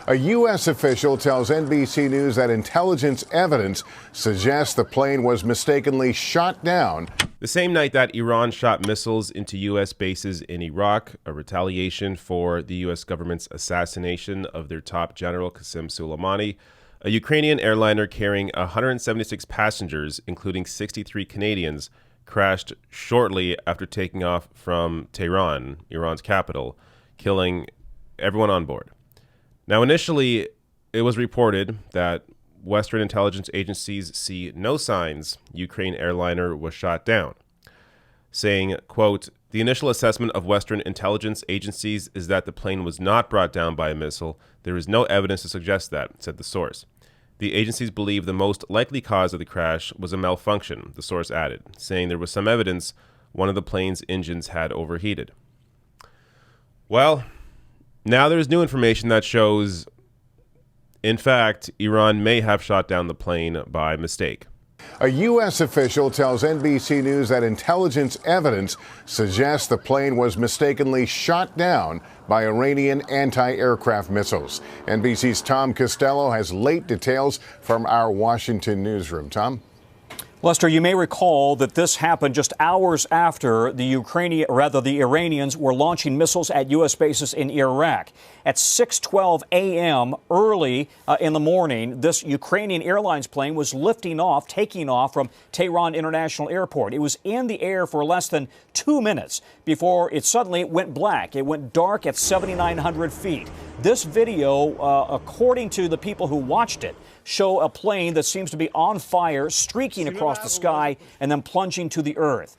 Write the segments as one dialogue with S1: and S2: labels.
S1: A U.S. official tells NBC News that intelligence evidence suggests the plane was mistakenly shot down.
S2: The same night that Iran shot missiles into U.S. bases in Iraq, a retaliation for the U.S. government's assassination of their top general, Qasem Soleimani, a Ukrainian airliner carrying 176 passengers, including 63 Canadians, crashed shortly after taking off from Tehran, Iran's capital, killing everyone on board. Now, initially, it was reported that Western intelligence agencies see no signs Ukraine airliner was shot down, saying, quote, "The initial assessment of Western intelligence agencies is that the plane was not brought down by a missile. There is no evidence to suggest that," said the source. The agencies believe the most likely cause of the crash was a malfunction, the source added, saying there was some evidence one of the plane's engines had overheated. Well, now there's new information that shows, in fact, Iran may have shot down the plane by mistake.
S1: A U.S. official tells NBC News that intelligence evidence suggests the plane was mistakenly shot down by Iranian anti-aircraft missiles. NBC's Tom Costello has late details from our Washington newsroom. Tom?
S3: Lester, you may recall that this happened just hours after the Iranians were launching missiles at U.S. bases in Iraq. At 6:12 a.m. early in the morning, this Ukrainian Airlines plane was taking off from Tehran International Airport. It was in the air for less than 2 minutes before it suddenly went black. It went dark at 7,900 feet. This video, according to the people who watched it, show a plane that seems to be on fire, streaking across the sky, and then plunging to the earth.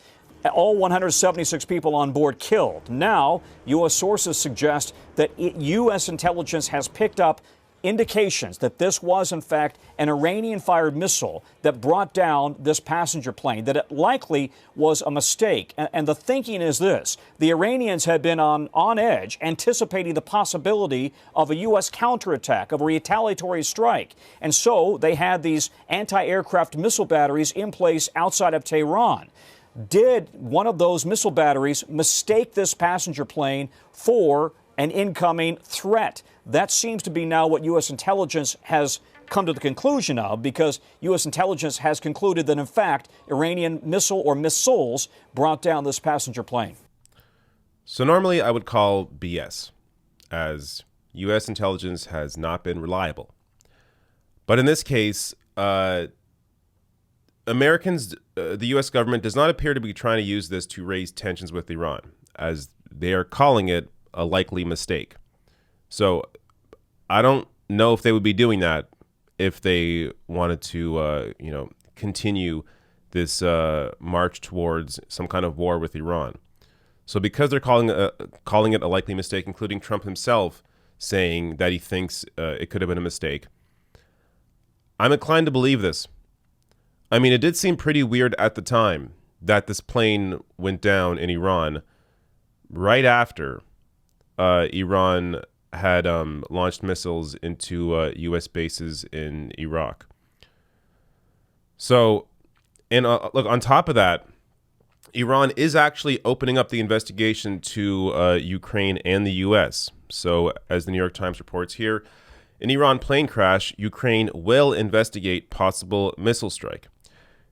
S3: All 176 people on board killed. Now, U.S. sources suggest that U.S. intelligence has picked up indications that this was, in fact, an Iranian-fired missile that brought down this passenger plane, that it likely was a mistake. And the thinking is this: the Iranians had been on edge, anticipating the possibility of a U.S. counterattack, of a retaliatory strike. And so they had these anti-aircraft missile batteries in place outside of Tehran. Did one of those missile batteries mistake this passenger plane for an incoming threat? That seems to be now what U.S. intelligence has come to the conclusion of, because U.S. intelligence has concluded that, in fact, Iranian missile or missiles brought down this passenger plane.
S2: So normally I would call BS, as U.S. intelligence has not been reliable. But in this case, Americans, the U.S. government does not appear to be trying to use this to raise tensions with Iran, as they are calling it a likely mistake. So I don't know if they would be doing that if they wanted to, continue this march towards some kind of war with Iran. So because they're calling it a likely mistake, including Trump himself saying that he thinks it could have been a mistake, I'm inclined to believe this. I mean, it did seem pretty weird at the time that this plane went down in Iran right after Iran had launched missiles into U.S. bases in Iraq. So, and look, on top of that, Iran is actually opening up the investigation to Ukraine and the U.S. So, as the New York Times reports here, in Iran plane crash, Ukraine will investigate possible missile strike.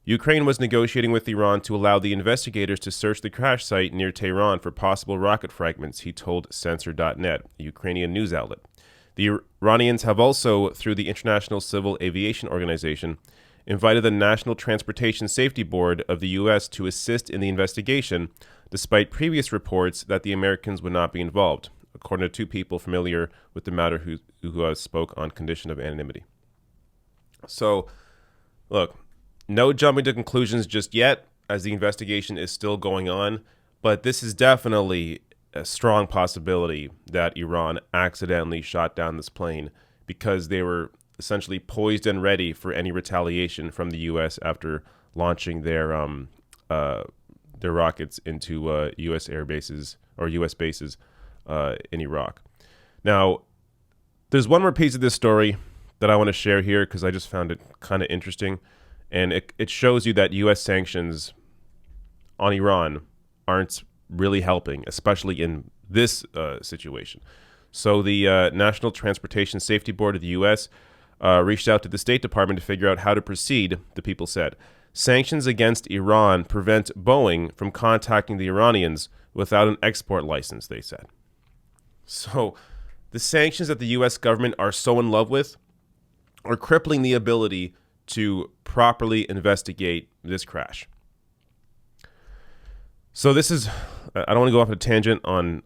S2: Ukraine was negotiating with Iran to allow the investigators to search the crash site near Tehran for possible rocket fragments, he told Censor.net, a Ukrainian news outlet. The Iranians have also, through the International Civil Aviation Organization, invited the National Transportation Safety Board of the U.S. to assist in the investigation, despite previous reports that the Americans would not be involved, according to two people familiar with the matter who spoke on condition of anonymity. So, look, no jumping to conclusions just yet, as the investigation is still going on, but this is definitely a strong possibility that Iran accidentally shot down this plane because they were essentially poised and ready for any retaliation from the U.S. after launching their rockets into U.S. air bases or U.S. bases in Iraq. Now, there's one more piece of this story that I want to share here because I just found it kind of interesting. And it shows you that U.S. sanctions on Iran aren't really helping, especially in this situation. So the National Transportation Safety Board of the U.S. Reached out to the State Department to figure out how to proceed, the people said. Sanctions against Iran prevent Boeing from contacting the Iranians without an export license, they said. So the sanctions that the U.S. government are so in love with are crippling the ability to properly investigate this crash. So this is, I don't want to go off on a tangent on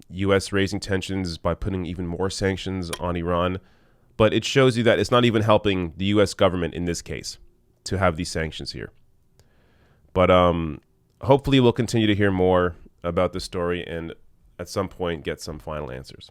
S2: U.S. raising tensions by putting even more sanctions on Iran, but it shows you that it's not even helping the U.S. government in this case to have these sanctions here. But hopefully we'll continue to hear more about this story and at some point get some final answers.